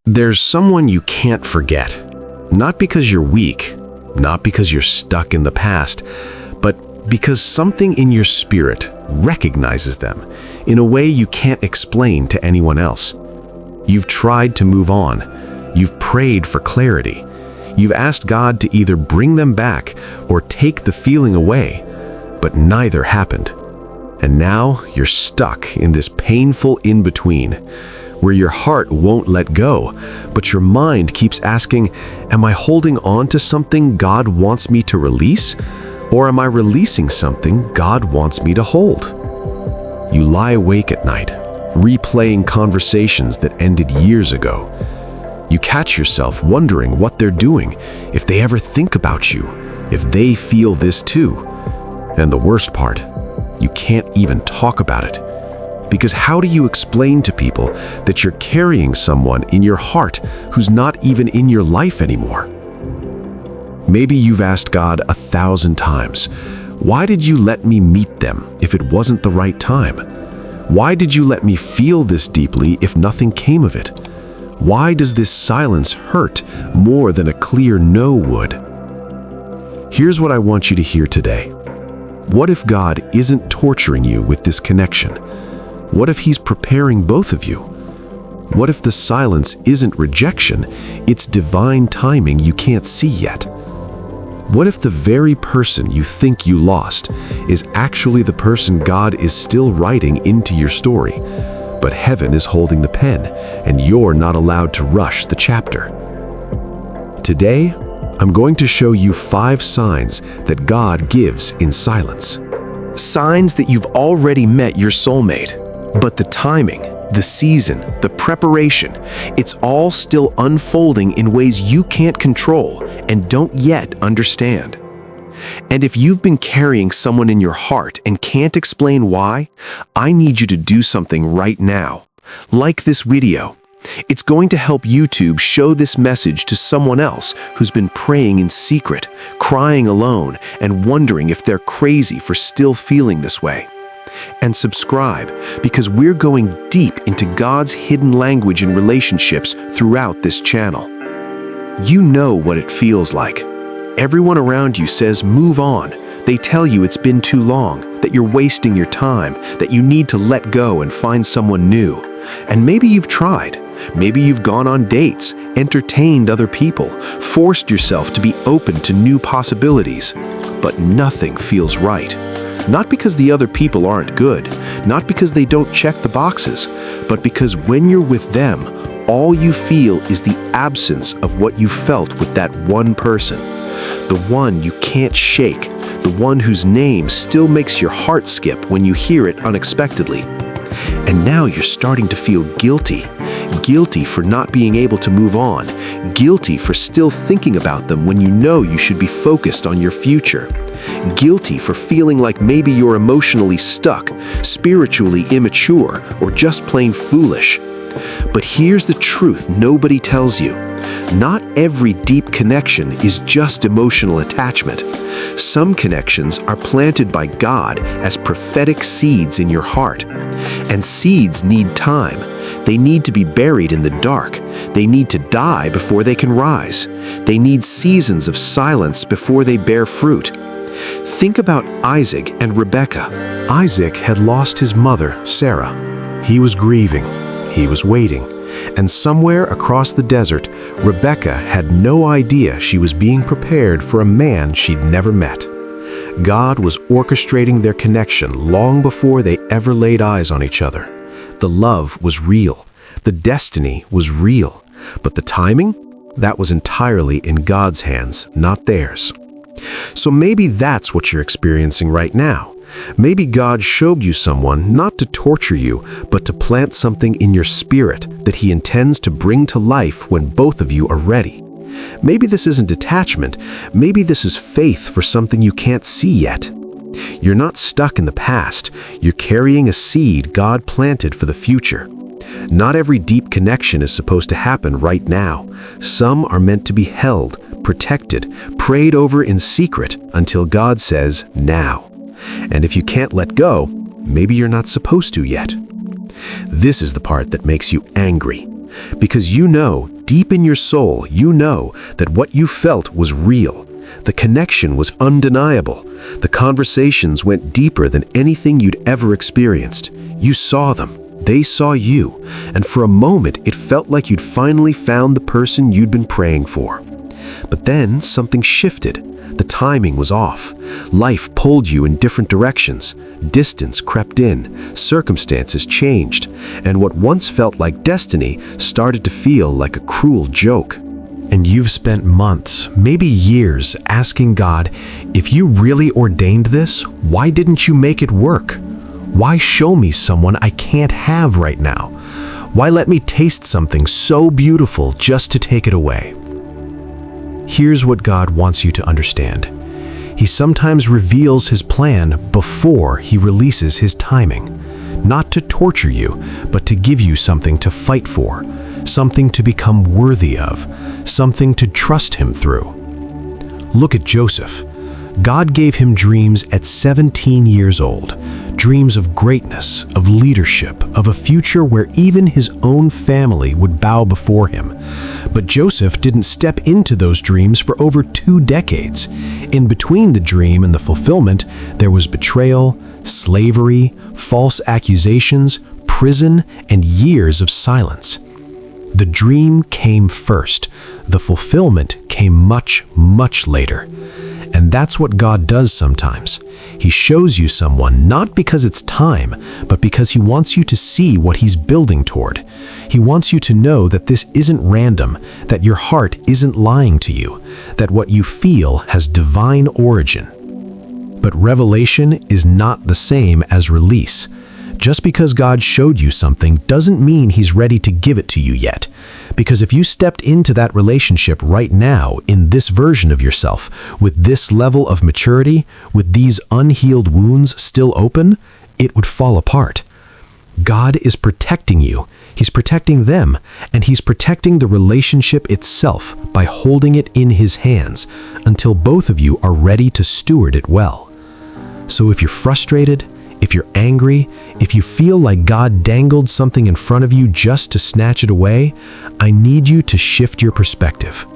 There's someone you can't forget. Not because you're weak, not because you're stuck in the past, but because something in your spirit recognizes them in a way you can't explain to anyone else. You've tried to move on. You've prayed for clarity. You've asked God to either bring them back or take the feeling away, but neither happened. And now you're stuck in this painful in-between, where your heart won't let go, but your mind keeps asking, am I holding on to something God wants me to release? Or am I releasing something God wants me to hold? You lie awake at night, replaying conversations that ended years ago. You catch yourself wondering what they're doing, if they ever think about you, if they feel this too. And the worst part, you can't even talk about it. Because how do you explain to people that you're carrying someone in your heart who's not even in your life anymore? Maybe you've asked God 1,000 times, why did you let me meet them if it wasn't the right time? Why did you let me feel this deeply if nothing came of it? Why does this silence hurt more than a clear no would? Here's what I want you to hear today. What if God isn't torturing you with this connection? What if He's preparing both of you? What if the silence isn't rejection, it's divine timing you can't see yet? What if the very person you think you lost is actually the person God is still writing into your story, but heaven is holding the pen and you're not allowed to rush the chapter? Today, I'm going to show you 5 signs that God gives in silence. Signs that you've already met your soulmate. But the timing, the season, the preparation, it's all still unfolding in ways you can't control and don't yet understand. And if you've been carrying someone in your heart and can't explain why, I need you to do something right now. Like this video. It's going to help YouTube show this message to someone else who's been praying in secret, crying alone, and wondering if they're crazy for still feeling this way. And subscribe, because we're going deep into God's hidden language in relationships throughout this channel. You know what it feels like. Everyone around you says move on. They tell you it's been too long, that you're wasting your time, that you need to let go and find someone new. And maybe you've tried. Maybe you've gone on dates, entertained other people, forced yourself to be open to new possibilities. But nothing feels right. Not because the other people aren't good, not because they don't check the boxes, but because when you're with them, all you feel is the absence of what you felt with that one person. The one you can't shake, the one whose name still makes your heart skip when you hear it unexpectedly. And now you're starting to feel guilty. Guilty for not being able to move on. Guilty for still thinking about them when you know you should be focused on your future. Guilty for feeling like maybe you're emotionally stuck, spiritually immature, or just plain foolish. But here's the truth nobody tells you. Not every deep connection is just emotional attachment. Some connections are planted by God as prophetic seeds in your heart. And seeds need time. They need to be buried in the dark. They need to die before they can rise. They need seasons of silence before they bear fruit. Think about Isaac and Rebekah. Isaac had lost his mother, Sarah. He was grieving. He was waiting. And somewhere across the desert, Rebekah had no idea she was being prepared for a man she'd never met. God was orchestrating their connection long before they ever laid eyes on each other. The love was real. The destiny was real. But the timing? That was entirely in God's hands, not theirs. So maybe that's what you're experiencing right now. Maybe God showed you someone not to torture you, but to plant something in your spirit that He intends to bring to life when both of you are ready. Maybe this isn't attachment. Maybe this is faith for something you can't see yet. You're not stuck in the past. You're carrying a seed God planted for the future. Not every deep connection is supposed to happen right now. Some are meant to be held, protected, prayed over in secret until God says, now. And if you can't let go, maybe you're not supposed to yet. This is the part that makes you angry. Because you know, deep in your soul, you know that what you felt was real. The connection was undeniable. The conversations went deeper than anything you'd ever experienced. You saw them. They saw you. And for a moment, it felt like you'd finally found the person you'd been praying for. But then something shifted. The timing was off. Life pulled you in different directions. Distance crept in. Circumstances changed. And what once felt like destiny started to feel like a cruel joke. And you've spent months, maybe years, asking God, if you really ordained this, why didn't you make it work? Why show me someone I can't have right now? Why let me taste something so beautiful just to take it away? Here's what God wants you to understand. He sometimes reveals his plan before he releases his timing. Not to torture you, but to give you something to fight for, something to become worthy of, something to trust him through. Look at Joseph. God gave him dreams at 17 years old, dreams of greatness, of leadership, of a future where even his own family would bow before him. But Joseph didn't step into those dreams for over 2 decades. In between the dream and the fulfillment, there was betrayal, slavery, false accusations, prison, and years of silence. The dream came first. The fulfillment came much, much later. And that's what God does sometimes. He shows you someone not because it's time, but because he wants you to see what he's building toward. He wants you to know that this isn't random, that your heart isn't lying to you, that what you feel has divine origin. But revelation is not the same as release. Just because God showed you something doesn't mean he's ready to give it to you yet. Because if you stepped into that relationship right now, in this version of yourself, with this level of maturity, with these unhealed wounds still open, it would fall apart. God is protecting you. He's protecting them, and he's protecting the relationship itself by holding it in his hands until both of you are ready to steward it well. So if you're frustrated, if you're angry, if you feel like God dangled something in front of you just to snatch it away, I need you to shift your perspective.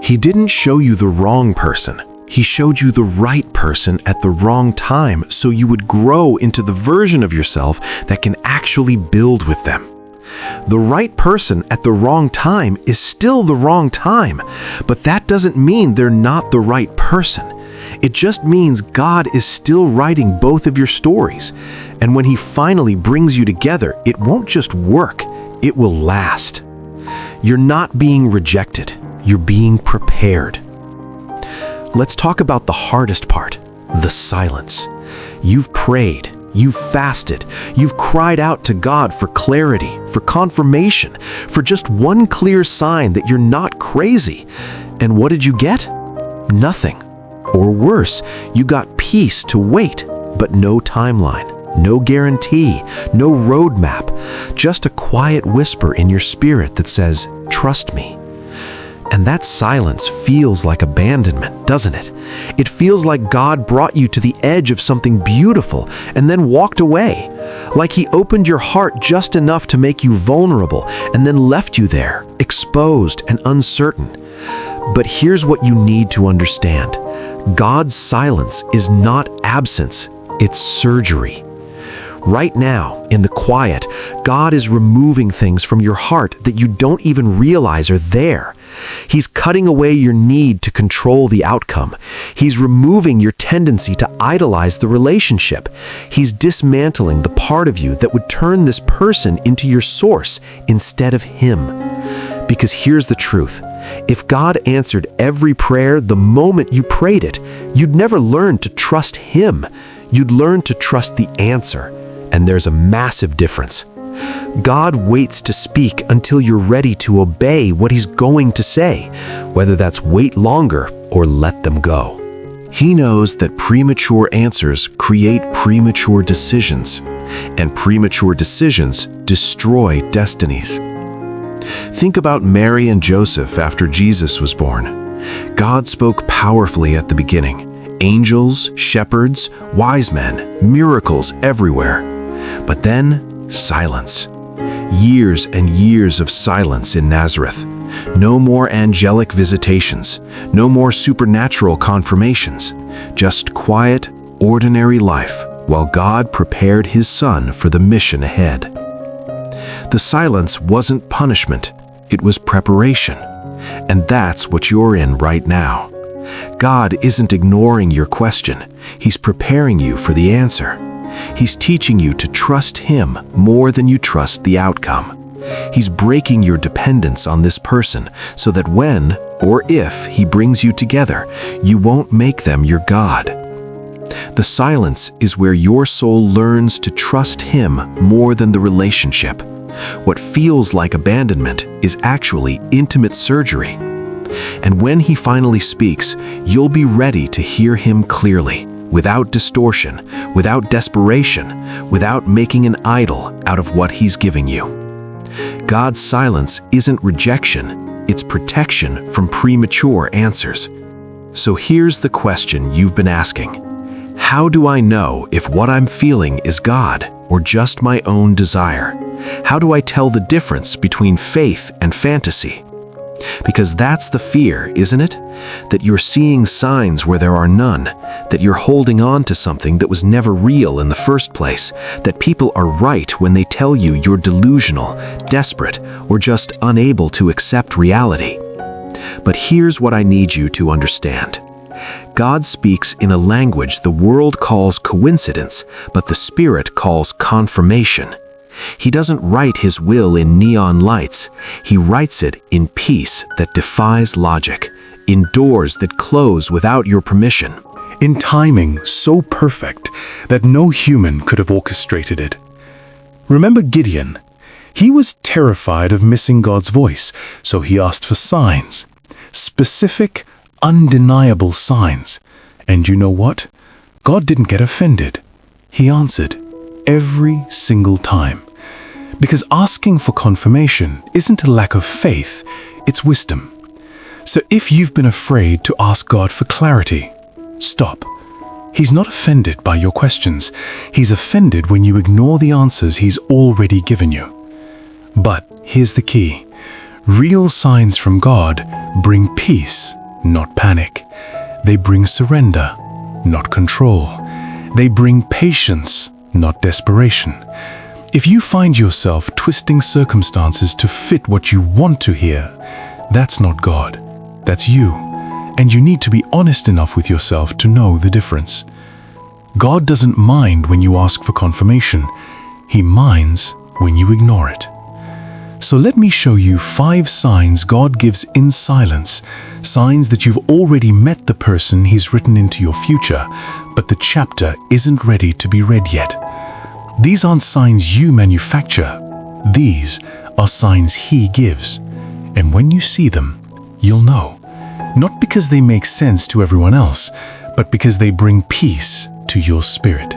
He didn't show you the wrong person. He showed you the right person at the wrong time so you would grow into the version of yourself that can actually build with them. The right person at the wrong time is still the wrong time, but that doesn't mean they're not the right person. It just means God is still writing both of your stories. And when he finally brings you together, it won't just work, it will last. You're not being rejected, you're being prepared. Let's talk about the hardest part, the silence. You've prayed, you've fasted, you've cried out to God for clarity, for confirmation, for just one clear sign that you're not crazy. And what did you get? Nothing. Or worse, you got peace to wait, but no timeline, no guarantee, no roadmap, just a quiet whisper in your spirit that says, "Trust me." And that silence feels like abandonment, doesn't it? It feels like God brought you to the edge of something beautiful and then walked away. Like he opened your heart just enough to make you vulnerable and then left you there, exposed and uncertain. But here's what you need to understand. God's silence is not absence, it's surgery. Right now, in the quiet, God is removing things from your heart that you don't even realize are there. He's cutting away your need to control the outcome. He's removing your tendency to idolize the relationship. He's dismantling the part of you that would turn this person into your source instead of him. Because here's the truth. If God answered every prayer the moment you prayed it, you'd never learn to trust him. You'd learn to trust the answer. And there's a massive difference. God waits to speak until you're ready to obey what he's going to say, whether that's wait longer or let them go. He knows that premature answers create premature decisions, and premature decisions destroy destinies. Think about Mary and Joseph after Jesus was born. God spoke powerfully at the beginning. Angels, shepherds, wise men, miracles everywhere. But then, silence. Years and years of silence in Nazareth. No more angelic visitations. No more supernatural confirmations. Just quiet, ordinary life while God prepared his son for the mission ahead. The silence wasn't punishment. It was preparation. And that's what you're in right now. God isn't ignoring your question. He's preparing you for the answer. He's teaching you to trust him more than you trust the outcome. He's breaking your dependence on this person so that when or if he brings you together, you won't make them your God. The silence is where your soul learns to trust him more than the relationship. What feels like abandonment is actually intimate surgery. And when he finally speaks, you'll be ready to hear him clearly, without distortion, without desperation, without making an idol out of what he's giving you. God's silence isn't rejection, it's protection from premature answers. So here's the question you've been asking. How do I know if what I'm feeling is God or just my own desire? How do I tell the difference between faith and fantasy? Because that's the fear, isn't it? That you're seeing signs where there are none, that you're holding on to something that was never real in the first place, that people are right when they tell you you're delusional, desperate, or just unable to accept reality. But here's what I need you to understand. God speaks in a language the world calls coincidence, but the Spirit calls confirmation. He doesn't write his will in neon lights. He writes it in peace that defies logic, in doors that close without your permission. In timing so perfect that no human could have orchestrated it. Remember Gideon? He was terrified of missing God's voice, so he asked for signs. Specific, undeniable signs. And you know what? God didn't get offended. He answered every single time. Because asking for confirmation isn't a lack of faith, it's wisdom. So if you've been afraid to ask God for clarity, stop. He's not offended by your questions. He's offended when you ignore the answers he's already given you. But here's the key. Real signs from God bring peace, not panic. They bring surrender, not control. They bring patience, not desperation. If you find yourself twisting circumstances to fit what you want to hear, that's not God. That's you. And you need to be honest enough with yourself to know the difference. God doesn't mind when you ask for confirmation. He minds when you ignore it. So let me show you 5 signs God gives in silence, signs that you've already met the person he's written into your future, but the chapter isn't ready to be read yet. These aren't signs you manufacture. These are signs he gives. And when you see them, you'll know. Not because they make sense to everyone else, but because they bring peace to your spirit.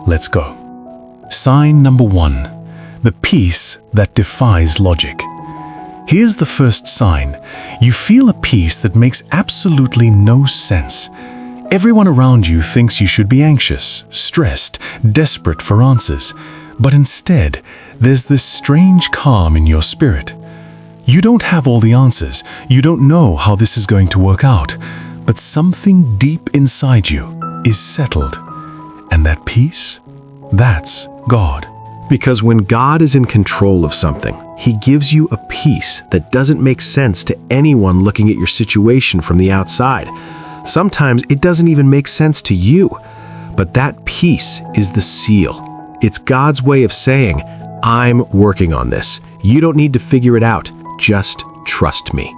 Let's go. Sign number 1. The peace that defies logic. Here's the first sign. You feel a peace that makes absolutely no sense. Everyone around you thinks you should be anxious, stressed, desperate for answers. But instead, there's this strange calm in your spirit. You don't have all the answers. You don't know how this is going to work out. But something deep inside you is settled. And that peace, that's God. Because when God is in control of something, he gives you a peace that doesn't make sense to anyone looking at your situation from the outside. Sometimes it doesn't even make sense to you. But that peace is the seal. It's God's way of saying, I'm working on this. You don't need to figure it out. Just trust me.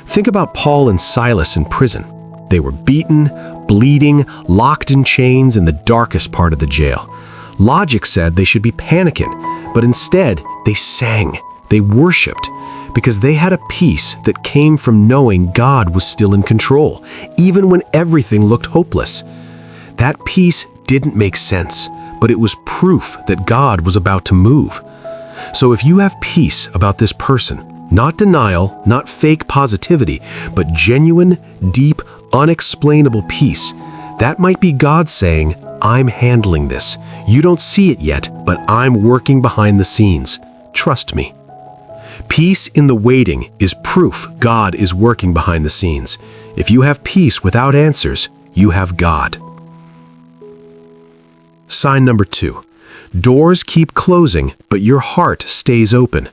Think about Paul and Silas in prison. They were beaten, bleeding, locked in chains in the darkest part of the jail. Logic said they should be panicking, but instead they sang, they worshiped, because they had a peace that came from knowing God was still in control, even when everything looked hopeless. That peace didn't make sense, but it was proof that God was about to move. So if you have peace about this person, not denial, not fake positivity, but genuine, deep, unexplainable peace, that might be God saying, I'm handling this. You don't see it yet, but I'm working behind the scenes. Trust me. Peace in the waiting is proof God is working behind the scenes. If you have peace without answers, you have God. Sign number 2. Doors keep closing, but your heart stays open.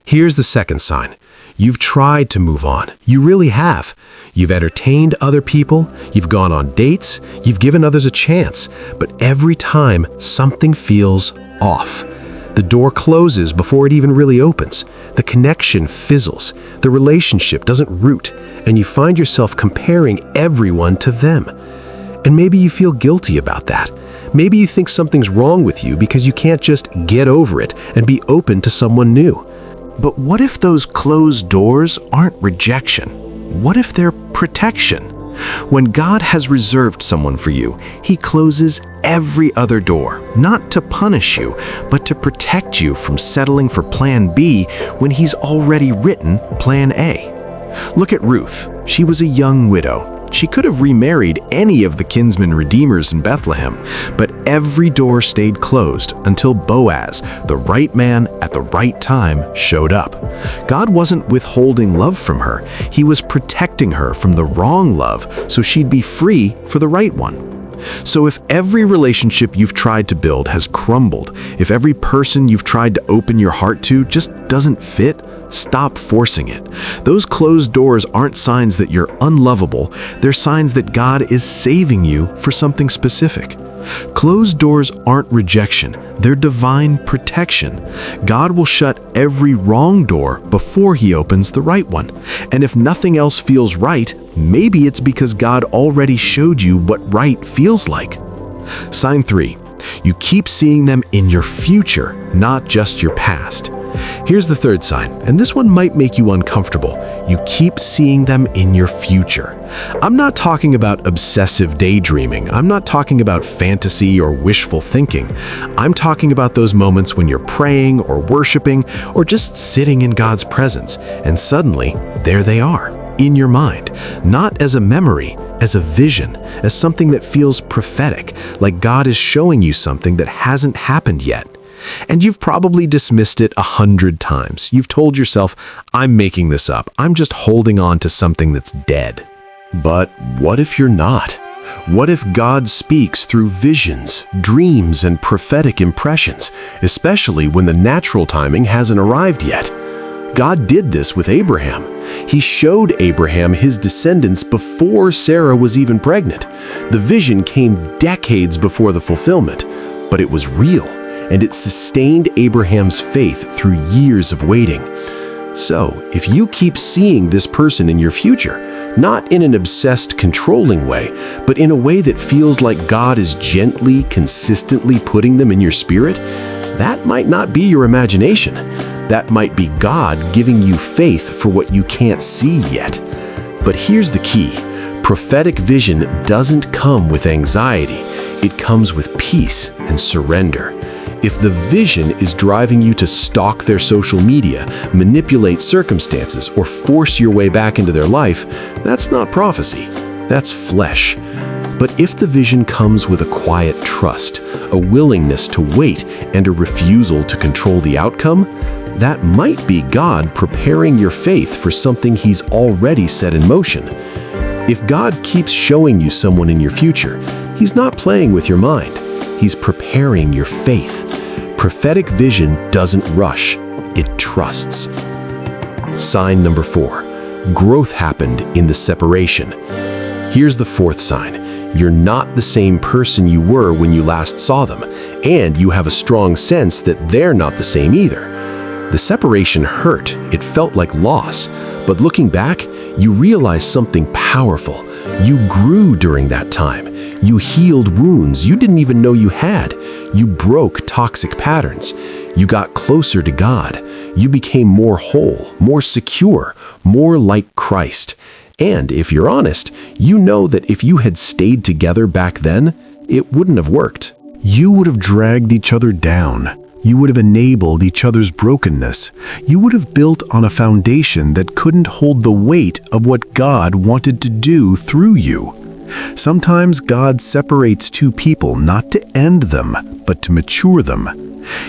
Here's the second sign. You've tried to move on. You really have. You've entertained other people, you've gone on dates, you've given others a chance, but every time something feels off. The door closes before it even really opens. The connection fizzles. The relationship doesn't root, and you find yourself comparing everyone to them. And maybe you feel guilty about that. Maybe you think something's wrong with you because you can't just get over it and be open to someone new. But what if those closed doors aren't rejection? What if they're protection? When God has reserved someone for you, He closes every other door, not to punish you, but to protect you from settling for Plan B when He's already written Plan A. Look at Ruth. She was a young widow. She could have remarried any of the kinsman redeemers in Bethlehem, but every door stayed closed until Boaz, the right man at the right time, showed up. God wasn't withholding love from her. He was protecting her from the wrong love so she'd be free for the right one. So if every relationship you've tried to build has crumbled, if every person you've tried to open your heart to just doesn't fit, stop forcing it. Those closed doors aren't signs that you're unlovable. They're signs that God is saving you for something specific. Closed doors aren't rejection. They're divine protection. God will shut every wrong door before He opens the right one. And if nothing else feels right, maybe it's because God already showed you what right feels like. Sign 3. You keep seeing them in your future, not just your past. Here's the third sign, and this one might make you uncomfortable. You keep seeing them in your future. I'm not talking about obsessive daydreaming. I'm not talking about fantasy or wishful thinking. I'm talking about those moments when you're praying or worshiping or just sitting in God's presence, and suddenly, there they are, in your mind, not as a memory, as a vision, as something that feels prophetic, like God is showing you something that hasn't happened yet. And you've probably dismissed it 100 times. You've told yourself, I'm making this up. I'm just holding on to something that's dead. But what if you're not? What if God speaks through visions, dreams, and prophetic impressions, especially when the natural timing hasn't arrived yet? God did this with Abraham. He showed Abraham his descendants before Sarah was even pregnant. The vision came decades before the fulfillment, but it was real, and it sustained Abraham's faith through years of waiting. So, if you keep seeing this person in your future, not in an obsessed, controlling way, but in a way that feels like God is gently, consistently putting them in your spirit, that might not be your imagination. That might be God giving you faith for what you can't see yet. But here's the key. Prophetic vision doesn't come with anxiety. It comes with peace and surrender. If the vision is driving you to stalk their social media, manipulate circumstances, or force your way back into their life, that's not prophecy. That's flesh. But if the vision comes with a quiet trust, a willingness to wait, and a refusal to control the outcome, that might be God preparing your faith for something He's already set in motion. If God keeps showing you someone in your future, He's not playing with your mind. He's preparing your faith. Prophetic vision doesn't rush, it trusts. Sign number 4. Growth happened in the separation. Here's the fourth sign. You're not the same person you were when you last saw them, and you have a strong sense that they're not the same either. The separation hurt. It felt like loss. But looking back, you realize something powerful. You grew during that time. You healed wounds you didn't even know you had. You broke toxic patterns. You got closer to God. You became more whole, more secure, more like Christ. And if you're honest, you know that if you had stayed together back then, it wouldn't have worked. You would have dragged each other down. You would have enabled each other's brokenness. You would have built on a foundation that couldn't hold the weight of what God wanted to do through you. Sometimes God separates two people not to end them, but to mature them.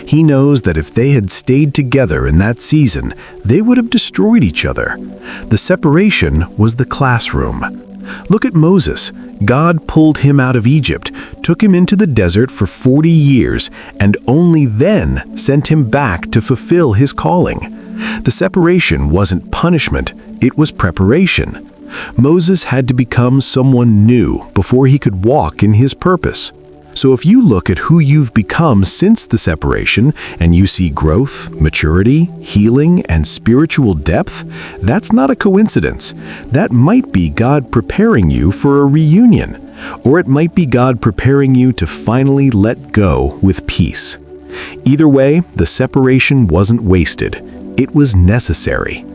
He knows that if they had stayed together in that season, they would have destroyed each other. The separation was the classroom. Look at Moses. God pulled him out of Egypt, took him into the desert for 40 years, and only then sent him back to fulfill his calling. The separation wasn't punishment, it was preparation. Moses had to become someone new before he could walk in his purpose. So if you look at who you've become since the separation and you see growth, maturity, healing, and spiritual depth, that's not a coincidence. That might be God preparing you for a reunion, or it might be God preparing you to finally let go with peace. Either way, the separation wasn't wasted. It was necessary.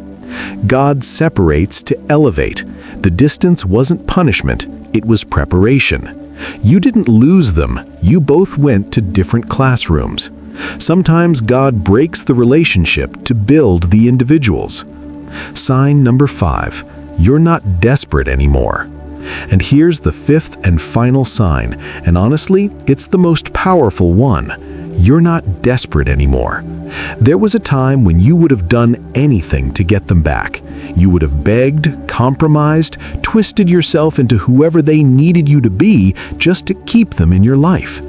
God separates to elevate. The distance wasn't punishment, it was preparation. You didn't lose them, you both went to different classrooms. Sometimes God breaks the relationship to build the individuals. Sign number 5, you're not desperate anymore. And here's the 5th and final sign, and honestly, it's the most powerful one. You're not desperate anymore. There was a time when you would have done anything to get them back. You would have begged, compromised, twisted yourself into whoever they needed you to be just to keep them in your life.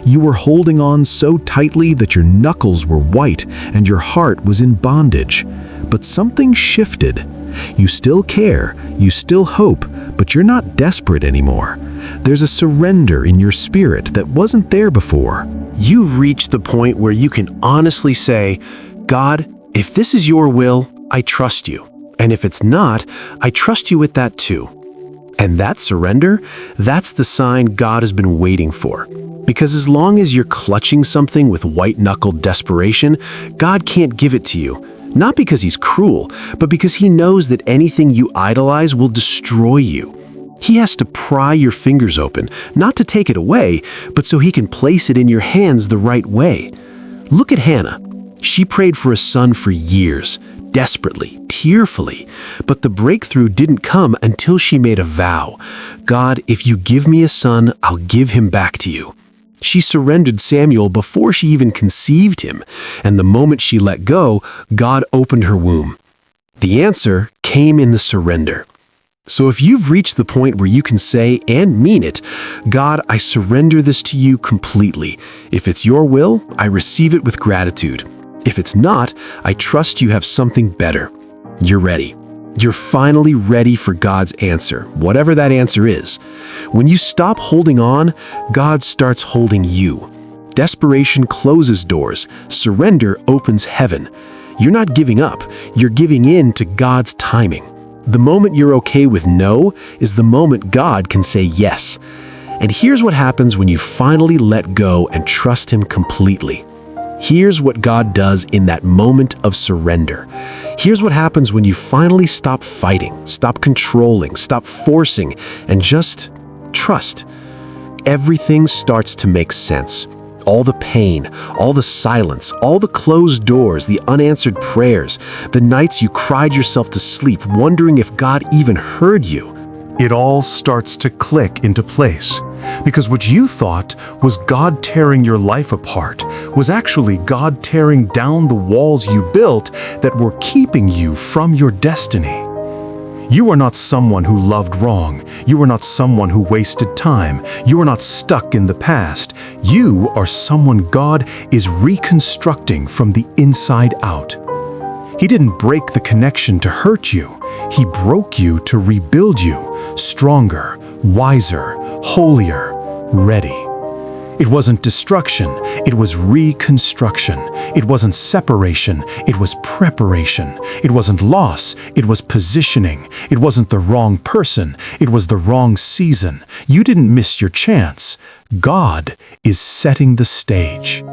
You were holding on so tightly that your knuckles were white and your heart was in bondage. But something shifted. You still care, you still hope, but you're not desperate anymore. There's a surrender in your spirit that wasn't there before. You've reached the point where you can honestly say, God, if this is your will, I trust you. And if it's not, I trust you with that too. And that surrender, that's the sign God has been waiting for. Because as long as you're clutching something with white-knuckled desperation, God can't give it to you. Not because he's cruel, but because he knows that anything you idolize will destroy you. He has to pry your fingers open, not to take it away, but so he can place it in your hands the right way. Look at Hannah. She prayed for a son for years, desperately, tearfully, but the breakthrough didn't come until she made a vow. God, if you give me a son, I'll give him back to you. She surrendered Samuel before she even conceived him, and the moment she let go, God opened her womb. The answer came in the surrender. So if you've reached the point where you can say and mean it, God, I surrender this to you completely. If it's your will, I receive it with gratitude. If it's not, I trust you have something better. You're ready. You're finally ready for God's answer, whatever that answer is. When you stop holding on, God starts holding you. Desperation closes doors. Surrender opens heaven. You're not giving up. You're giving in to God's timing. The moment you're okay with no is the moment God can say yes. And here's what happens when you finally let go and trust Him completely. Here's what God does in that moment of surrender. Here's what happens when you finally stop fighting, stop controlling, stop forcing, and just trust. Everything starts to make sense. All the pain, all the silence, all the closed doors, the unanswered prayers, the nights you cried yourself to sleep wondering if God even heard you. It all starts to click into place. Because what you thought was God tearing your life apart was actually God tearing down the walls you built that were keeping you from your destiny. You are not someone who loved wrong. You are not someone who wasted time. You are not stuck in the past. You are someone God is reconstructing from the inside out. He didn't break the connection to hurt you. He broke you to rebuild you, stronger, wiser, holier, ready. It wasn't destruction, it was reconstruction. It wasn't separation, it was preparation. It wasn't loss, it was positioning. It wasn't the wrong person, it was the wrong season. You didn't miss your chance. God is setting the stage.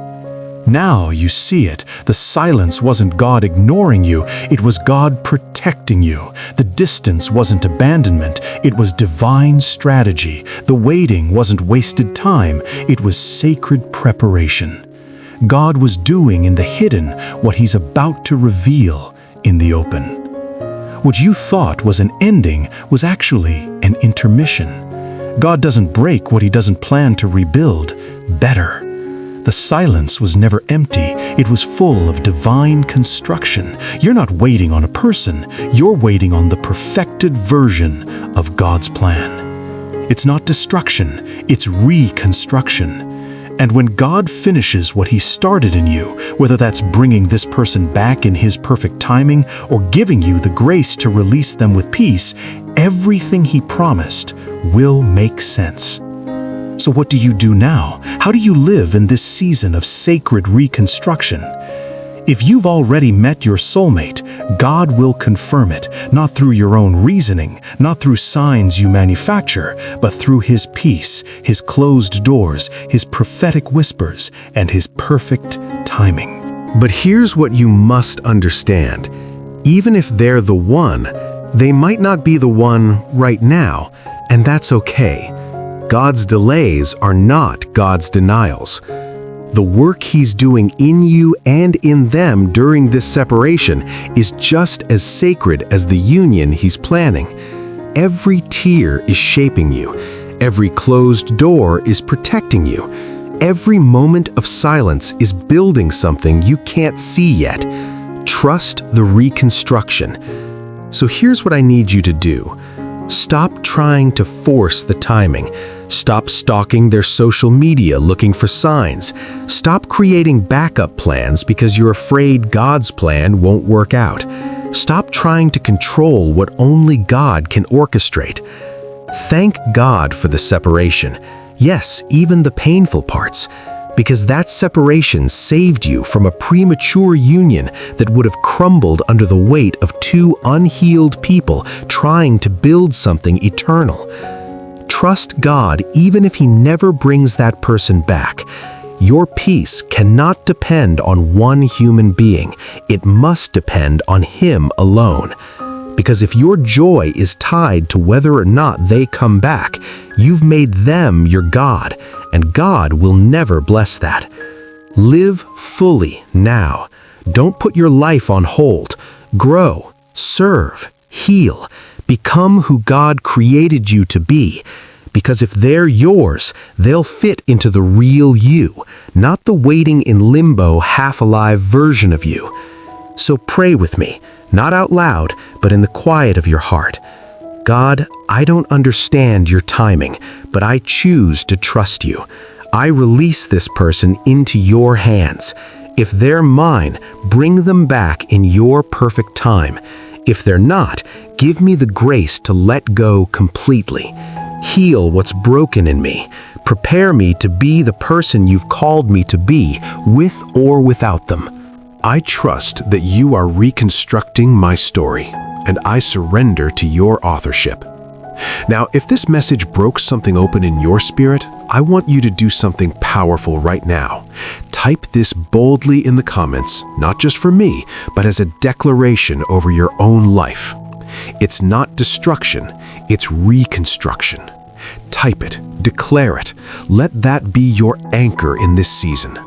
Now you see it. The silence wasn't God ignoring you, it was God protecting you. The distance wasn't abandonment, it was divine strategy. The waiting wasn't wasted time, it was sacred preparation. God was doing in the hidden what He's about to reveal in the open. What you thought was an ending was actually an intermission. God doesn't break what he doesn't plan to rebuild better. The silence was never empty. It was full of divine construction. You're not waiting on a person. You're waiting on the perfected version of God's plan. It's not destruction. It's reconstruction. And when God finishes what he started in you, whether that's bringing this person back in his perfect timing or giving you the grace to release them with peace, everything he promised will make sense. So what do you do now? How do you live in this season of sacred reconstruction? If you've already met your soulmate, God will confirm it, not through your own reasoning, not through signs you manufacture, but through his peace, his closed doors, his prophetic whispers, and his perfect timing. But here's what you must understand. Even if they're the one, they might not be the one right now, and that's okay. God's delays are not God's denials. The work he's doing in you and in them during this separation is just as sacred as the union he's planning. Every tear is shaping you. Every closed door is protecting you. Every moment of silence is building something you can't see yet. Trust the reconstruction. So here's what I need you to do. Stop trying to force the timing. Stop stalking their social media looking for signs. Stop creating backup plans because you're afraid God's plan won't work out. Stop trying to control what only God can orchestrate. Thank God for the separation. Yes, even the painful parts. Because that separation saved you from a premature union that would have crumbled under the weight of two unhealed people trying to build something eternal. Trust God even if he never brings that person back. Your peace cannot depend on one human being. It must depend on him alone. Because if your joy is tied to whether or not they come back, you've made them your God, and God will never bless that. Live fully now. Don't put your life on hold. Grow, serve, heal. Become who God created you to be. Because if they're yours, they'll fit into the real you, not the waiting in limbo, half-alive version of you. So pray with me, not out loud, but in the quiet of your heart. God, I don't understand your timing, but I choose to trust you. I release this person into your hands. If they're mine, bring them back in your perfect time. If they're not, give me the grace to let go completely. Heal what's broken in me. Prepare me to be the person you've called me to be, with or without them. I trust that you are reconstructing my story, and I surrender to your authorship. Now, if this message broke something open in your spirit, I want you to do something powerful right now. Type this boldly in the comments, not just for me, but as a declaration over your own life. It's not destruction, it's reconstruction. Type it, declare it. Let that be your anchor in this season.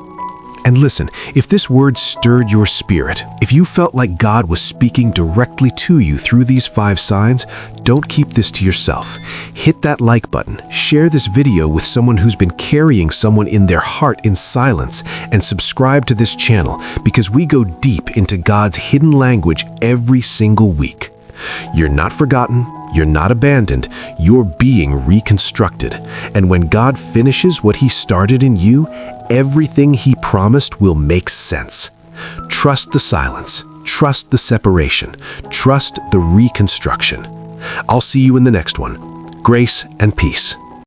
And listen, if this word stirred your spirit, if you felt like God was speaking directly to you through these 5 signs, don't keep this to yourself. Hit that like button, share this video with someone who's been carrying someone in their heart in silence, and subscribe to this channel because we go deep into God's hidden language every single week. You're not forgotten, you're not abandoned, you're being reconstructed. And when God finishes what he started in you, everything he promised will make sense. Trust the silence, trust the separation, trust the reconstruction. I'll see you in the next one. Grace and peace.